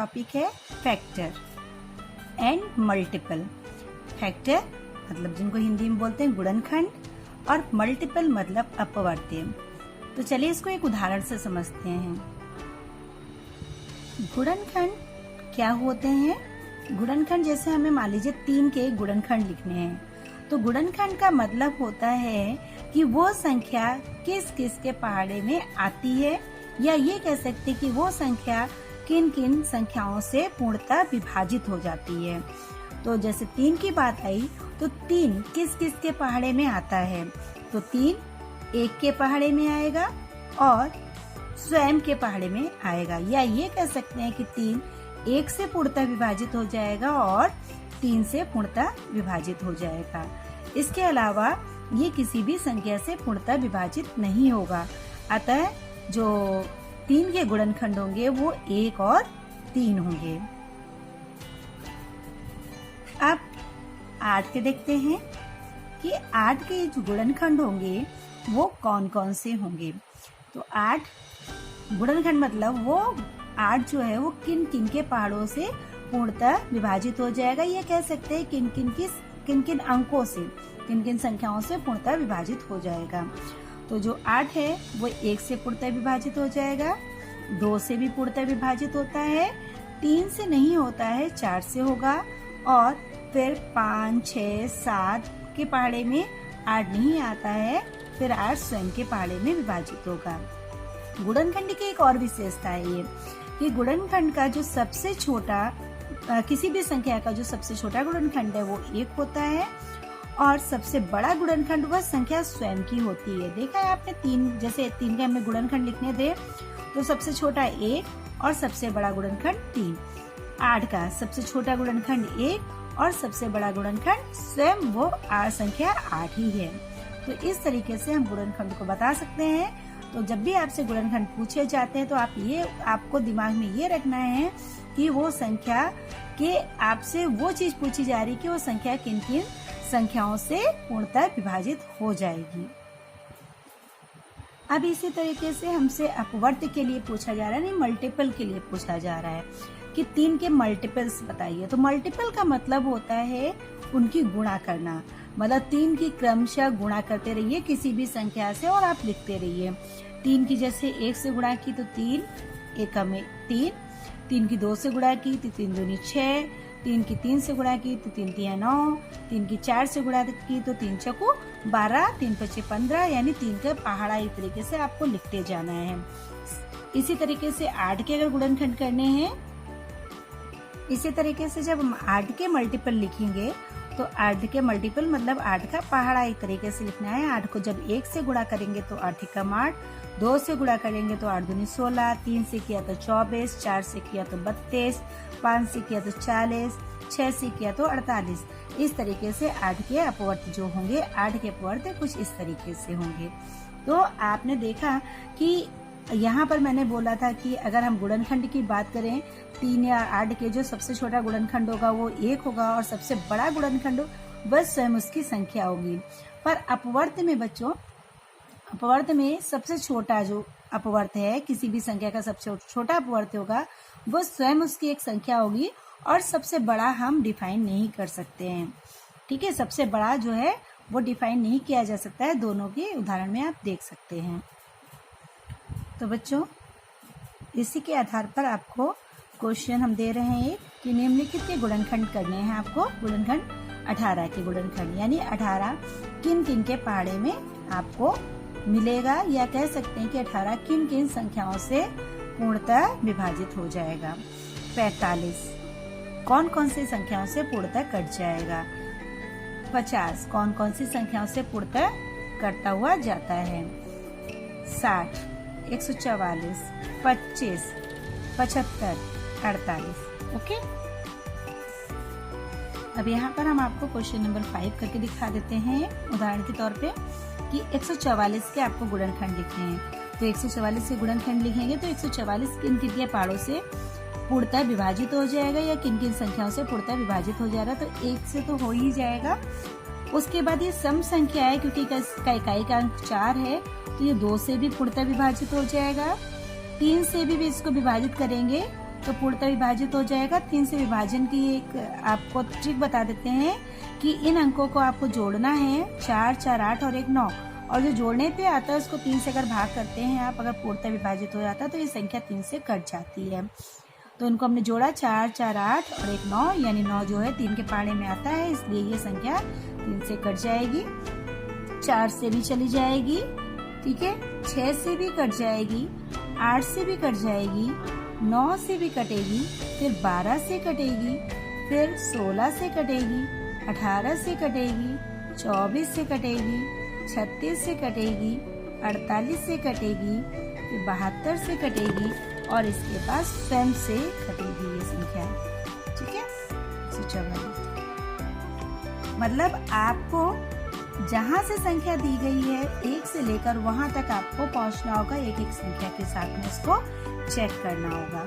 Topic है factor and multiple. Factor मतलब जिनको हिंदी में बोलते हैं गुणनखंड, और मल्टीपल मतलब अपवर्त्य। तो चलिए इसको एक उदाहरण से समझते हैं। गुणनखंड क्या होते हैं? गुणनखंड जैसे हमें मान लीजिए 3 के गुणनखंड लिखने हैं, तो गुणनखंड का मतलब होता है कि वो संख्या किस किस के पहाड़े में आती है, या ये कह सकते हैं कि वो संख्या किन किन संख्याओं से पूर्णतः विभाजित हो जाती है। तो जैसे 3 की बात आई तो 3 किस किस के पहाड़े में आता है? तो 3 1 के पहाड़े में आएगा और स्वयं के पहाड़े में आएगा, या ये कह सकते हैं कि 3 1 से पूर्णतः विभाजित हो जाएगा और 3 से पूर्णतः विभाजित हो जाएगा। इसके अलावा ये किसी भी संख्या से पूर्णतः विभाजित नहीं होगा। अतः जो 3 के गुणनखंड होंगे वो 1 और 3 होंगे। अब 8 के देखते हैं कि 8 के जो गुणनखंड होंगे वो कौन कौन से होंगे। तो 8 गुणनखंड मतलब वो 8 जो है वो किन किन के पहाड़ों से पूर्णतः विभाजित हो जाएगा, ये कह सकते हैं किन किन अंकों से, किन किन संख्याओं से पूर्णतः विभाजित हो जाएगा। तो जो 8 है वो 1 से पूर्णतः विभाजित हो जाएगा, 2 से भी पूर्णतः विभाजित होता है, 3 से नहीं होता है, 4 से होगा, और फिर 5, 6, 7 के पहाड़े में 8 नहीं आता है, फिर 8 स्वयं के पहाड़े में विभाजित होगा। गुणनखंड की एक और विशेषता है ये कि गुणनखंड का जो सबसे छोटा, किसी भी संख्या का जो सबसे छोटा गुणनखंड है वो 1 होता है, और सबसे बड़ा गुणनखंड वह संख्या स्वयं की होती है। देखा है आपने 3, जैसे 3 के हमें गुणनखंड लिखने थे तो सबसे छोटा 1 और सबसे बड़ा गुणनखंड 3। 8 का सबसे छोटा गुणनखंड 1 और सबसे बड़ा गुणनखंड स्वयं वो संख्या 8 ही है। तो इस तरीके से हम गुणनखंड को बता सकते हैं। तो जब भी आपसे गुणनखंड पूछे जाते हैं तो आपको दिमाग में ये रखना है कि वो संख्या के आपसे वो चीज पूछी जा रही है कि वो संख्या किन किन संख्याओं से पूर्णतः विभाजित हो जाएगी। अब इसी तरीके से हमसे अपवर्त्य के लिए पूछा जा रहा है, नहीं मल्टीपल के लिए पूछा जा रहा है कि 3 के मल्टीपल्स बताइए। तो मल्टीपल का मतलब होता है उनकी गुणा करना, मतलब 3 की क्रमशः गुणा करते रहिए किसी भी संख्या से और आप लिखते रहिए। 3 की जैसे 1 से गुणा की तो 3 1 में 3, 3 की 2 से गुणा की तो 3 दूनी 6, 3 की 3 से गुणा की तो 3 तिया 9, 3 की 4 से गुणा की तो 3 चौको 12, 3 पचे 15, यानी 3 का पहाड़ा इस तरीके से आपको लिखते जाना है। इसी तरीके से 8 के अगर गुणनखंड करने हैं, इसी तरीके से जब हम 8 के मल्टीपल लिखेंगे तो 8 के मल्टीपल मतलब 8 का पहाड़ा एक तरीके से लिखना है। 8 को जब 1 से गुणा करेंगे तो 8 एकम 8, 2 से गुणा करेंगे तो 8 दूनी 16, 3 से किया तो 24, 4 से किया तो 32, 5 से किया तो 40, 6 से किया तो 48। इस तरीके से 8 के अपवर्त्य जो होंगे, 8 के अपवर्त्य कुछ इस तरीके से होंगे। तो आपने देखा कि यहाँ पर मैंने बोला था कि अगर हम गुणनखंड की बात करें 3 या 8 के जो सबसे छोटा गुणनखंड होगा वो 1 होगा और सबसे बड़ा गुणनखंड बस स्वयं उसकी संख्या होगी। पर अपवर्त्य में बच्चों, अपवर्त्य में सबसे छोटा जो अपवर्त्य है, किसी भी संख्या का सबसे छोटा अपवर्त्य होगा वो स्वयं उसकी एक संख्या होगी, और सबसे बड़ा हम डिफाइन नहीं कर सकते हैं। ठीक है, सबसे बड़ा जो है वो डिफाइन नहीं किया जा सकता है। दोनों के उदाहरण में आप देख सकते हैं। तो बच्चों इसी के आधार पर आपको क्वेश्चन हम दे रहे हैं कि निम्नलिखित के गुणनखंड करने हैं आपको। गुणनखंड 18 के गुणनखंड, यानी 18 किन किन के पहाड़े में आपको मिलेगा, या कह सकते हैं कि 18 किन किन संख्याओं से पूर्णतः विभाजित हो जाएगा। 45 कौन कौन सी संख्याओं से पूर्णतः कट जाएगा। 50 कौन कौन सी संख्याओं से पूर्णतः कटता हुआ जाता है। 60 144, 25, 75, 48। ओके, अब यहाँ पर हम आपको क्वेश्चन नंबर 5 करके दिखा देते हैं उदाहरण के तौर पे कि 144 के आपको गुणनखंड लिखने हैं। तो 144 के गुणनखंड लिखेंगे तो 144 किन किन के पहाड़ों से पूर्णतः विभाजित हो जाएगा, या किन किन संख्याओं से पूर्णतः विभाजित हो जाएगा। तो 1 से तो हो ही जाएगा। उसके बाद ये सम संख्या है, क्योंकि इकाई का अंक 4 है तो ये 2 से भी पूर्णतः विभाजित हो जाएगा। 3 से भी इसको विभाजित करेंगे तो पूर्णतः विभाजित हो जाएगा। 3 से विभाजन की एक आपको ट्रिक बता देते हैं कि इन अंकों को आपको जोड़ना है, 4, 4, 8 और 1, 9, और जो जोड़ने पे आता है उसको 3 से अगर भाग करते हैं आप, अगर पूर्णतः विभाजित हो जाता है तो ये संख्या 3 से कट जाती है। तो इनको हमने जोड़ा, 4, 4, 8 और 1, 9, यानी 9 जो है 3 के पाड़े में आता है, इसलिए ये संख्या 3 से कट जाएगी। 4 से भी चली जाएगी, ठीक है, 6 से भी कट जाएगी, 8 से भी कट जाएगी, 9 से भी कटेगी, फिर 12 से कटेगी, फिर 16 से कटेगी, 18 से कटेगी, 24 से कटेगी, 36 से कटेगी, 48 से कटेगी, फिर 72 से कटेगी और इसके बाद स्वयं से कटेगी ये संख्या, ठीक है। 144 मतलब आपको जहाँ से संख्या दी गई है 1 से लेकर वहां तक आपको पहुंचना होगा, एक एक संख्या के साथ में इसको चेक करना होगा।